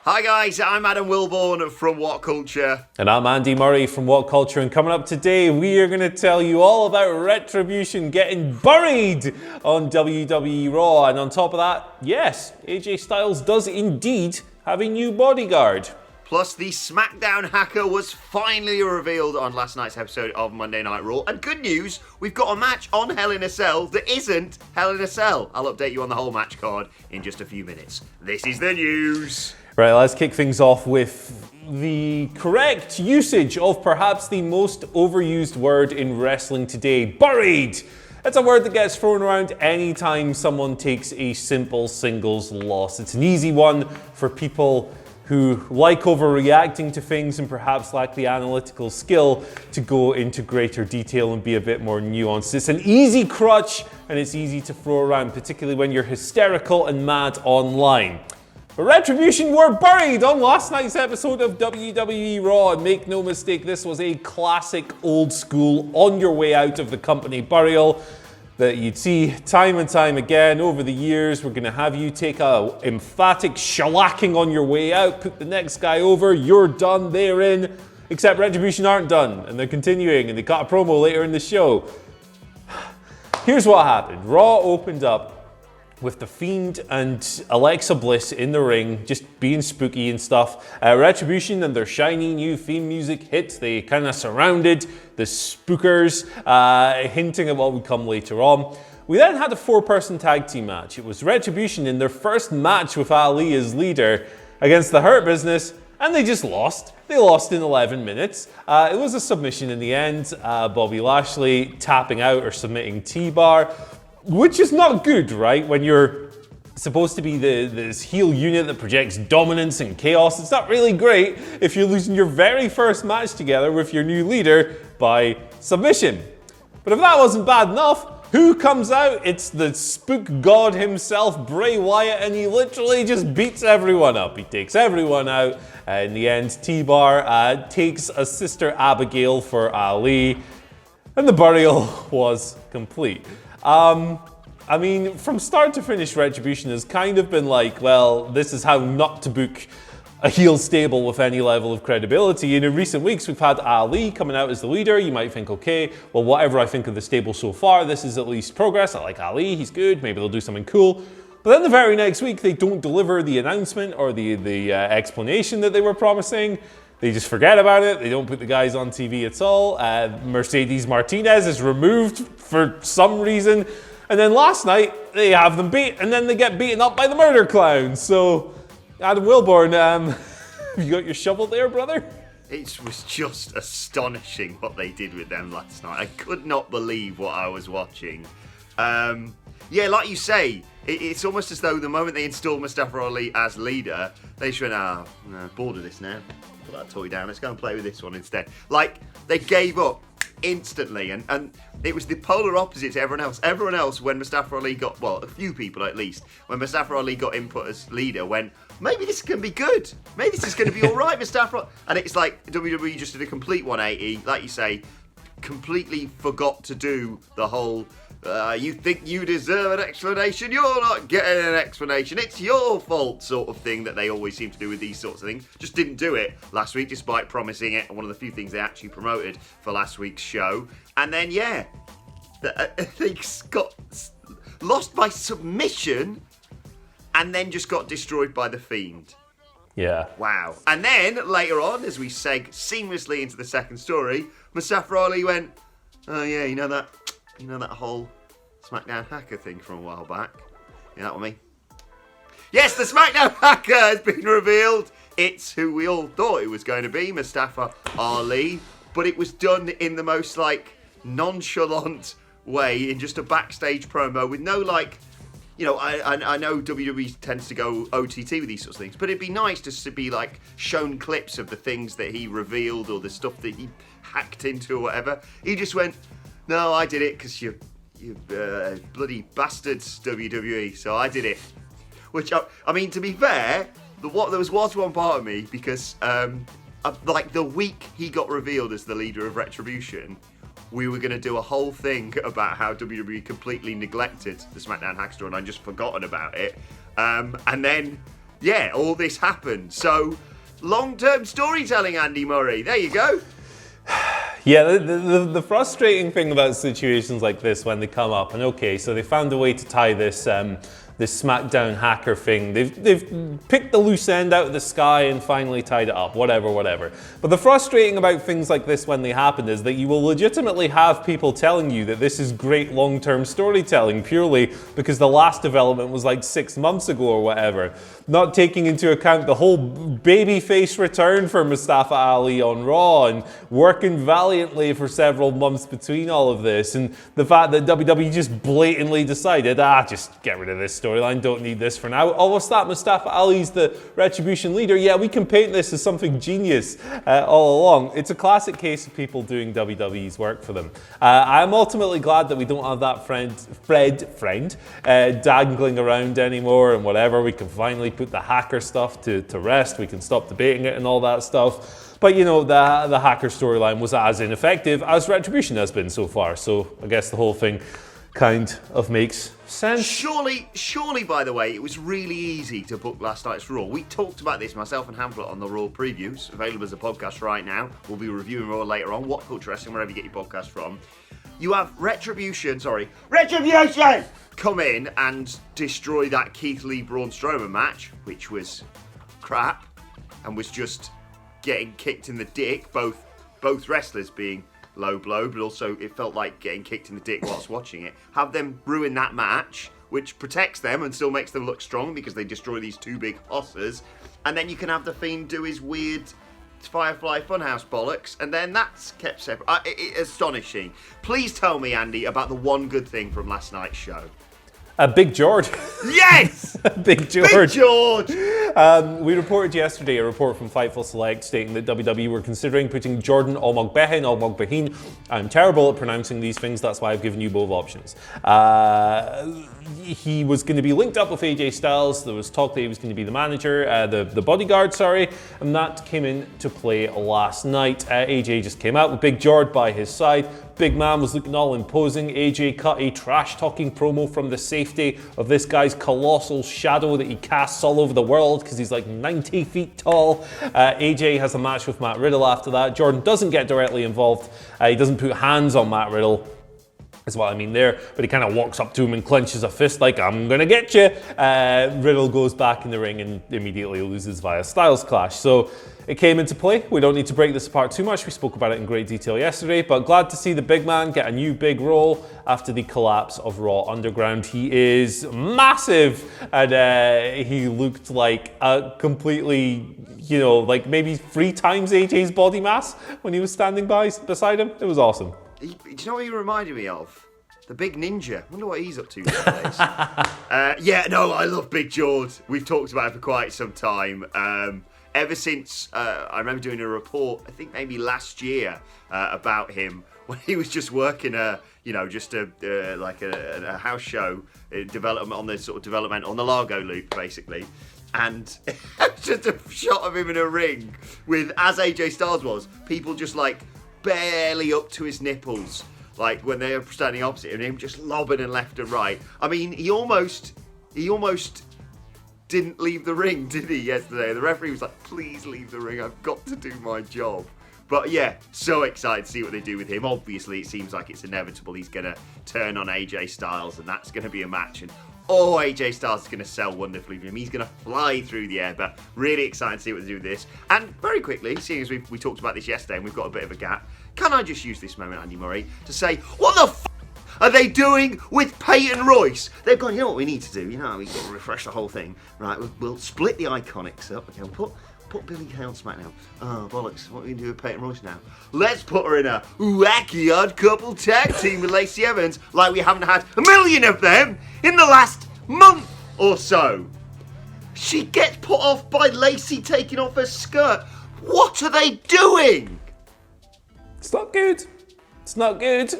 Hi guys, I'm Adam Wilborn from WhatCulture. And I'm Andy Murray from WhatCulture, and coming up today, we are going to tell you all about Retribution getting buried on WWE Raw. And on top of that, yes, AJ Styles does indeed have a new bodyguard. Plus, the SmackDown hacker was finally revealed on last night's episode of Monday Night Raw. And good news, we've got a match on Hell in a Cell that isn't Hell in a Cell. I'll update you on the whole match card in just a few minutes. This is the news. Right, let's kick things off with the correct usage of perhaps the most overused word in wrestling today, buried. It's a word that gets thrown around anytime someone takes a simple singles loss. It's an easy one for people who like overreacting to things and perhaps lack the analytical skill to go into greater detail and be a bit more nuanced. It's an easy crutch and it's easy to throw around, particularly when you're hysterical and mad online. But Retribution were buried on last night's episode of WWE Raw, and make no mistake, this was a classic old school on your way out of the company burial that you'd see time and time again over the years. We're going to have you take a emphatic shellacking on your way out, put the next guy over, you're done, they're in. Except Retribution aren't done, and they're continuing, and they cut a promo later in the show. Here's what happened. Raw opened up with The Fiend and Alexa Bliss in the ring, just being spooky and stuff. Retribution and their shiny new theme music hit. They kind of surrounded the spookers, hinting at what would come later on. We then had a 4-person tag team match. It was Retribution in their first match with Ali as leader against the Hurt Business, and they just lost. They lost in 11 minutes. It was a submission in the end. Bobby Lashley tapping out or submitting T-Bar, which is not good, right? When you're supposed to be this heel unit that projects dominance and chaos. It's not really great if you're losing your very first match together with your new leader by submission. But if that wasn't bad enough, who comes out? It's the spook god himself, Bray Wyatt, and he literally just beats everyone up. He takes everyone out. In the end, T-Bar takes a Sister Abigail for Ali, and the burial was complete. I mean, from start to finish, Retribution has kind of been like, well, this is how not to book a heel stable with any level of credibility. And in recent weeks, we've had Ali coming out as the leader. You might think, okay, well, whatever I think of the stable so far, this is at least progress. I like Ali, he's good, maybe they'll do something cool. But then the very next week, they don't deliver the announcement or the explanation that they were promising. They just forget about it. They don't put the guys on TV at all. Mercedes Martinez is removed for some reason. And then last night, they have them beat, and then they get beaten up by the Murder Clowns. So, Adam Wilborn, have you got your shovel there, brother? It was just astonishing what they did with them last night. I could not believe what I was watching. Yeah, like you say, it's almost as though the moment they installed Mustafa Ali as leader, they just went, bored of this now. Put that toy down, let's go and play with this one instead. Like, they gave up instantly, and it was the polar opposite to everyone else. Everyone else, when Mustafa Ali got, well, a few people at least, when Mustafa Ali got input as leader, went, maybe this can be good. Maybe this is going to be all right, Mustafa. And it's like WWE just did a complete 180, like you say, completely forgot to do the whole, you think you deserve an explanation, you're not getting an explanation, it's your fault sort of thing that they always seem to do with these sorts of things. Just didn't do it last week, despite promising it, one of the few things they actually promoted for last week's show. And then, yeah, they got lost by submission and then just got destroyed by The Fiend. Yeah. Wow. And then, later on, as we seg seamlessly into the second story, Mustafa Ali went, oh yeah, you know that whole SmackDown hacker thing from a while back? You know that one, me? Yes, the SmackDown hacker has been revealed. It's who we all thought it was going to be, Mustafa Ali. But it was done in the most, nonchalant way, in just a backstage promo with no, I know WWE tends to go OTT with these sorts of things, but it'd be nice just to be, shown clips of the things that he revealed or the stuff that he hacked into or whatever. He just went, no, I did it because you bloody bastards, WWE, so I did it. Which, I mean, to be fair, there was one part of me, because, the week he got revealed as the leader of Retribution, we were going to do a whole thing about how WWE completely neglected the SmackDown Hack Store, and I'd just forgotten about it. And then yeah, all this happened. So, long-term storytelling, Andy Murray. There you go. Yeah, the frustrating thing about situations like this when they come up, and okay, so they found a way to tie this this SmackDown hacker thing. They've picked the loose end out of the sky and finally tied it up, whatever. But the frustrating about things like this when they happen is that you will legitimately have people telling you that this is great long-term storytelling purely because the last development was like 6 months ago or whatever, not taking into account the whole babyface return for Mustafa Ali on Raw and working valiantly for several months between all of this, and the fact that WWE just blatantly decided, just get rid of this storyline, don't need this for now. Oh, what's that? Mustafa Ali's the Retribution leader. Yeah, we can paint this as something genius all along. It's a classic case of people doing WWE's work for them. I'm ultimately glad that we don't have that friend dangling around anymore and whatever. We can finally put the hacker stuff to rest. We can stop debating it and all that stuff. But, you know, the hacker storyline was as ineffective as Retribution has been so far. So I guess the whole thing kind of makes sense. Surely, by the way, it was really easy to book last night's Raw. We talked about this, myself and Hamlet, on the Raw previews, available as a podcast right now. We'll be reviewing Raw later on, WhatCulture Wrestling, wherever you get your podcast from. You have Retribution come in and destroy that Keith Lee Braun Strowman match, which was crap and was just getting kicked in the dick, both wrestlers being low blow, but also it felt like getting kicked in the dick whilst watching it. Have them ruin that match, which protects them and still makes them look strong because they destroy these two big hosses. And then you can have The Fiend do his weird Firefly Funhouse bollocks, and then that's kept separate. Astonishing. Please tell me, Andy, about the one good thing from last night's show. Big George. Yes! Big George. Big George! We reported yesterday a report from Fightful Select stating that WWE were considering putting Jordan Omogbehin. I'm terrible at pronouncing these things, that's why I've given you both options. He was going to be linked up with AJ Styles. There was talk that he was going to be the manager, the bodyguard, and that came into play last night. AJ just came out with Big George by his side. Big man was looking all imposing. AJ cut a trash-talking promo from the safety of this guy's colossal shadow that he casts all over the world because he's like 90 feet tall. AJ has a match with Matt Riddle after that. Jordan doesn't get directly involved. He doesn't put hands on Matt Riddle, is what I mean there, but he kind of walks up to him and clenches a fist like, I'm gonna get you. Riddle goes back in the ring and immediately loses via Styles Clash. So it came into play. We don't need to break this apart too much. We spoke about it in great detail yesterday, but glad to see the big man get a new big role after the collapse of Raw Underground. He is massive, and he looked like a completely, like maybe 3 times AJ's body mass when he was standing beside him. It was awesome. Do you know what he reminded me of? The Big Ninja. I wonder what he's up to nowadays. I love Big George. We've talked about it for quite some time. Ever since I remember doing a report, I think maybe last year, about him when he was just working a house show development on the sort of development on the Largo loop, basically. And just a shot of him in a ring with, as AJ Styles was, people just like barely up to his nipples, like when they were standing opposite him, him just lobbing and left and right. I mean, he almost didn't leave the ring, did he, yesterday? The referee was like, please leave the ring, I've got to do my job. But yeah, so excited to see what they do with him. Obviously, it seems like it's inevitable he's going to turn on AJ Styles, and that's going to be a match. And AJ Styles is going to sell wonderfully for him. He's going to fly through the air, but really excited to see what they do with this. And very quickly, seeing as we talked about this yesterday and we've got a bit of a gap, can I just use this moment, Andy Murray, to say, what the are they doing with Peyton Royce? They've gone, you know what we need to do? We've got to refresh the whole thing. Right, we'll split the Iconics up. Okay, we'll put Billie Kay on SmackDown. Oh, bollocks. What are we going to do with Peyton Royce now? Let's put her in a wacky odd couple tag team with Lacey Evans like we haven't had a million of them in the last month or so. She gets put off by Lacey taking off her skirt. What are they doing? It's not good. It's not good.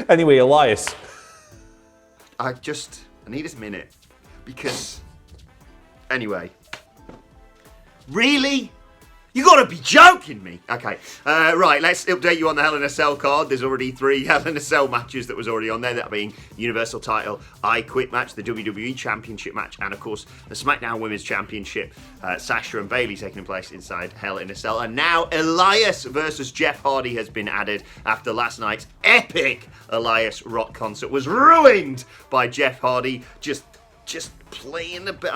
Anyway, Elias. I need a minute. Because, anyway. Really? You gotta be joking me. Okay, right, let's update you on the Hell in a Cell card. There's already 3 Hell in a Cell matches that was already on there, that being Universal title I Quit match, the WWE Championship match, and of course the SmackDown Women's Championship, Sasha and Bayley taking place inside Hell in a Cell. And now Elias versus Jeff Hardy has been added after last night's epic Elias rock concert was ruined by Jeff Hardy just playing a bit,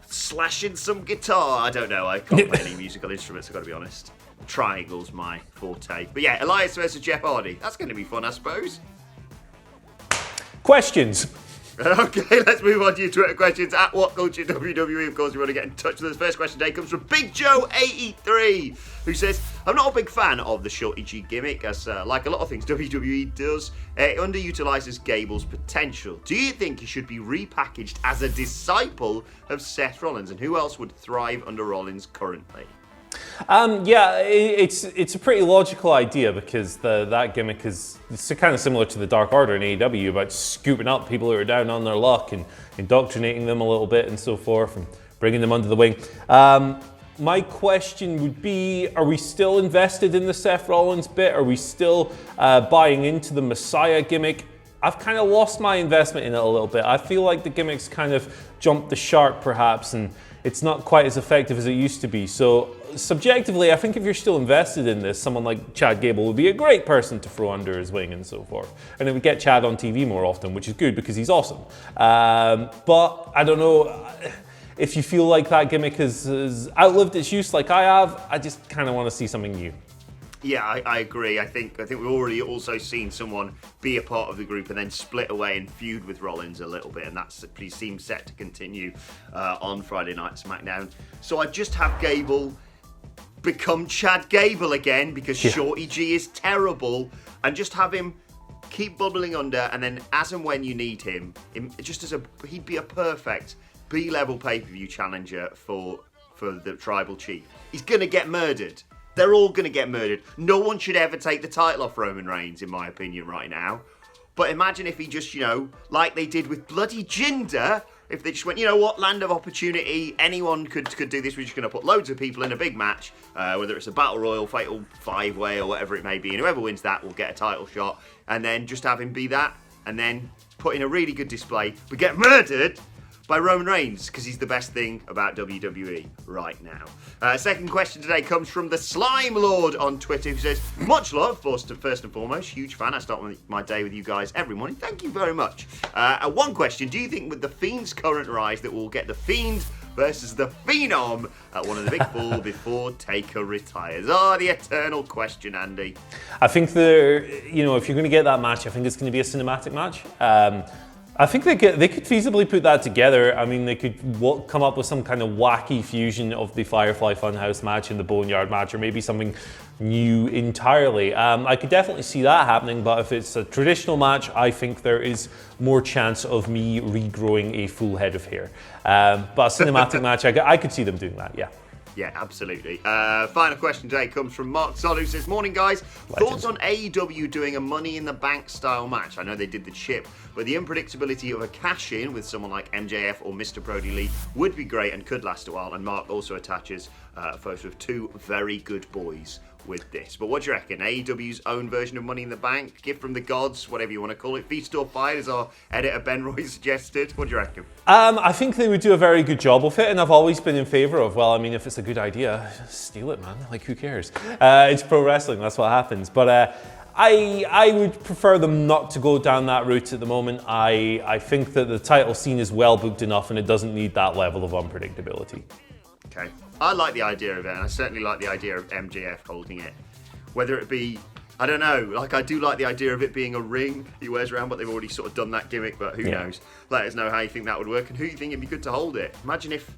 slashing some guitar. I don't know. I can't play any musical instruments, I've got to be honest. Triangle's my forte. But yeah, Elias versus Jeff Hardy. That's going to be fun, I suppose. Questions. Okay, let's move on to your Twitter questions at WhatCulture WWE. Of course, if you want to get in touch with us. First question today comes from Big Joe83, who says, I'm not a big fan of the Shorty G gimmick, as like a lot of things WWE does, it underutilizes Gable's potential. Do you think he should be repackaged as a disciple of Seth Rollins? And who else would thrive under Rollins currently? Yeah, it's a pretty logical idea, because that gimmick is kind of similar to the Dark Order in AEW, about scooping up people who are down on their luck and indoctrinating them a little bit and so forth, and bringing them under the wing. My question would be, are we still invested in the Seth Rollins bit? Are we still buying into the Messiah gimmick? I've kind of lost my investment in it a little bit. I feel like the gimmick's kind of jumped the shark, perhaps, and it's not quite as effective as it used to be. So subjectively, I think if you're still invested in this, someone like Chad Gable would be a great person to throw under his wing and so forth. And it would get Chad on TV more often, which is good because he's awesome. But I don't know, if you feel like that gimmick has outlived its use like I have, I just kind of want to see something new. Yeah, I agree. I think we've already also seen someone be a part of the group and then split away and feud with Rollins a little bit, and that seems set to continue on Friday Night SmackDown. So I just have Gable become Chad Gable again, because Shorty G is terrible, and just have him keep bubbling under, and then as and when you need him, he'd be a perfect B-level pay-per-view challenger for the Tribal Chief. He's gonna get murdered. They're all going to get murdered. No one should ever take the title off Roman Reigns, in my opinion, right now. But imagine if he just, like they did with bloody Jinder, if they just went, you know what, land of opportunity, anyone could do this. We're just going to put loads of people in a big match, whether it's a Battle Royal, Fatal 5-Way, or whatever it may be, and whoever wins that will get a title shot, and then just have him be that, and then put in a really good display, but get murdered by Roman Reigns, because he's the best thing about WWE right now. Second question today comes from the Slime Lord on Twitter, who says, much love, first and foremost, huge fan. I start my day with you guys every morning. Thank you very much. One question, do you think with the Fiend's current rise that we'll get the Fiend versus the Phenom at one of the big four before Taker retires? The eternal question, Andy. I think if you're going to get that match, I think it's going to be a cinematic match. I think they could feasibly put that together. I mean, they could come up with some kind of wacky fusion of the Firefly Funhouse match and the Boneyard match, or maybe something new entirely. I could definitely see that happening, but if it's a traditional match, I think there is more chance of me regrowing a full head of hair. But a cinematic match, I could see them doing that, yeah. Yeah, absolutely. Final question today comes from Mark Sol, who says, morning guys, thoughts on AEW doing a Money in the Bank style match? I know they did the chip, but the unpredictability of a cash-in with someone like MJF or Mr. Brody Lee would be great and could last a while. And Mark also attaches a photo of 2 very good boys with this. But what do you reckon? AEW's own version of Money in the Bank? Gift from the gods? Whatever you want to call it. Feast or fight, as our editor Ben Roy suggested. What do you reckon? I think they would do a very good job of it, and I've always been in favour of, if it's a good idea, steal it, man. Like, who cares? It's pro wrestling, that's what happens. But I would prefer them not to go down that route at the moment. I think that the title scene is well booked enough, and it doesn't need that level of unpredictability. Okay. I like the idea of it, and I certainly like the idea of MJF holding it. Whether it be, I don't know, I do like the idea of it being a ring he wears around, but they've already sort of done that gimmick, but who knows? Let us know how you think that would work, and who you think it'd be good to hold it. Imagine if,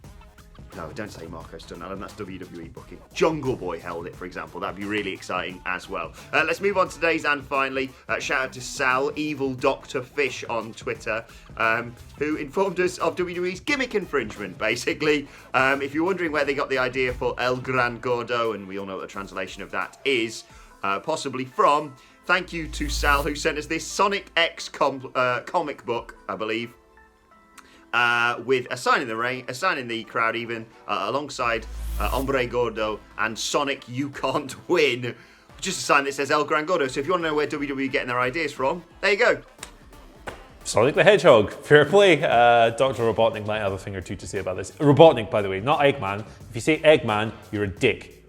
no, don't say Marco Stunt, that's WWE booking. Jungle Boy held it, for example. That'd be really exciting as well. Let's move on to today's, and finally, shout out to Sal, Evil Dr. Fish on Twitter, who informed us of WWE's gimmick infringement, basically. If you're wondering where they got the idea for El Gran Gordo, and we all know what the translation of that is, possibly from, thank you to Sal, who sent us this Sonic X comic book, I believe, with a sign in the crowd even, alongside Hombre Gordo, and Sonic You Can't Win. Just a sign that says El Gran Gordo. So if you want to know where WWE are getting their ideas from, there you go. Sonic the Hedgehog, fair play. Dr. Robotnik might have a thing or two to say about this. Robotnik, by the way, not Eggman. If you say Eggman, you're a dick.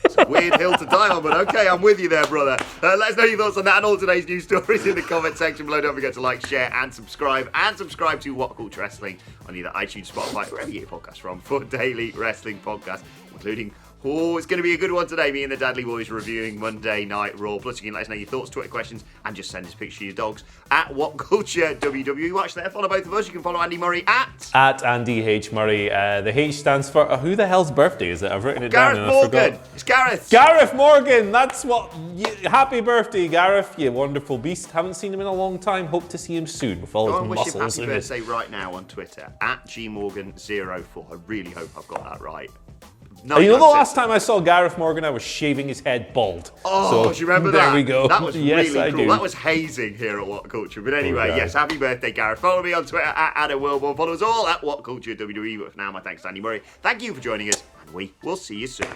It's a weird hill to die on, but okay, I'm with you there, brother. Let us know your thoughts on that and all today's news stories in the comment section below. Don't forget to like, share, and subscribe. And subscribe to What Culture Wrestling on either iTunes, Spotify, wherever you get your podcasts from, for daily wrestling podcasts, including... Oh, it's going to be a good one today. Me and the Dudley Boys reviewing Monday Night Raw. Plus, you can let us know your thoughts, Twitter questions, and just send us pictures of your dogs at WhatCulture WWE. Watch there. Follow both of us. You can follow Andy Murray at Andy H. Murray. The H stands for who the hell's birthday is it? I've written it down and I forgot. Gareth Morgan. It's Gareth. Gareth Morgan. That's what. Happy birthday, Gareth. You wonderful beast. Haven't seen him in a long time. Hope to see him soon with all his muscles. Go and wish him happy birthday right now on Twitter at gmorgan04. I really hope I've got that right. No, you know the last time I saw Gareth Morgan, I was shaving his head bald. Oh, so, do you remember there that? We go. That was yes, really I cool. Do. That was hazing here at What Culture. But anyway, yes, happy birthday, Gareth. Follow me on Twitter at Adam Wilborn. Follow us all at What Culture WWE. But for now, my thanks to Andy Murray. Thank you for joining us, and we will see you soon.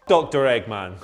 Dr. Eggman.